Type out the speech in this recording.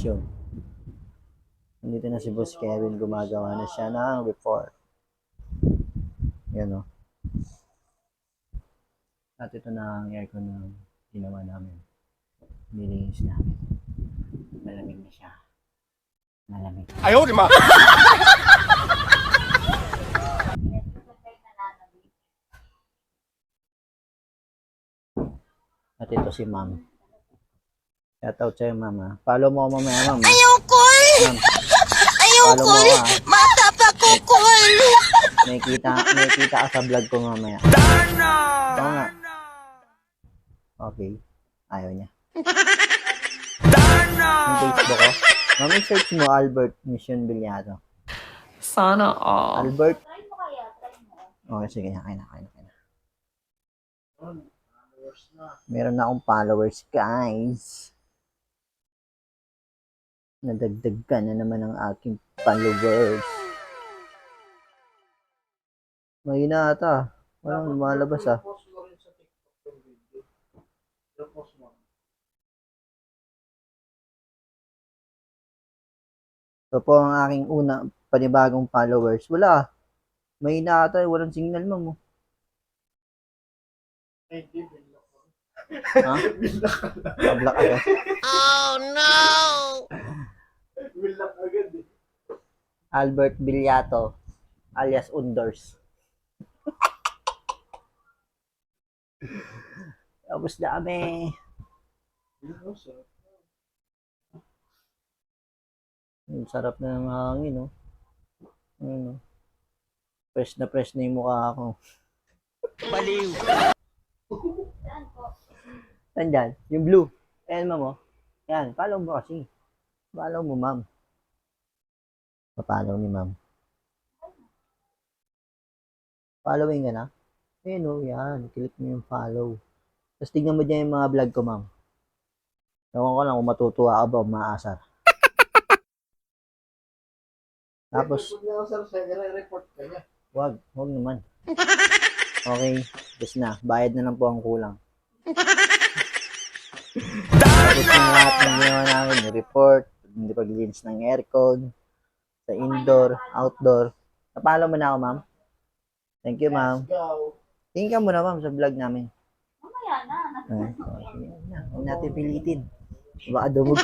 mission. Nandito na si Boss Kevin, gumagawa na siya ng report. Yan o. At ito na ang aircon na ginawa namin. Nilinis namin. Malamig na siya. Malamig. Ayaw, di ma! At ito si Ma'am. Shoutout sa'yo, Mama. Follow mo ako mamaya, Ma'am. Ayoko eh! Ma'am, Ayoko follow mo eh! ako, ah. Mata pa ko ko eh! May kita ka sa vlog ko mamaya. Darna! Oo nga. Okay. Ayaw niya. Darna! Yung Facebook ko. Mami, search mo Albert Mission Villado. Sana all. Albert. Okay, sige. Kain na. Meron na akong followers, guys. Nadagdag ka na naman ang aking followers. Mahina ata. Walang lumalabas ah. Ito po ang aking una panibagong followers. Wala. Mahina ata. Walang signal, Ma'am. Ha? Pablak agad. Oh no! Albert Villato alias Undors. Tapos dami. Ang sarap na ng hangin, no? Ano? Fresh na yung mukha ko. Baliw! Nandyan, yung blue. Ayan, Ma'am, oh. Yan, follow mo kasi. Follow mo, Ma'am. Papalaw ni Ma'am. Following ka na? Ayan, oh, yan. Click mo yung follow. Tapos tignan mo dyan yung mga vlog ko, Ma'am. Ewan ko lang kung matutuwa ka ba o maasar. Tapos, wag naman. Okay, tapos na. Bayad na lang po ang kulang. Tapos yung lahat ng ginawa namin, yung report, hindi paglinis ng aircon, sa indoor, outdoor. Napalo mo na ako, Ma'am. Thank you, Ma'am. Tingin ka muna, Ma'am, sa vlog namin. Mamaya na. Huwag natin pilitin. Baka dumugo.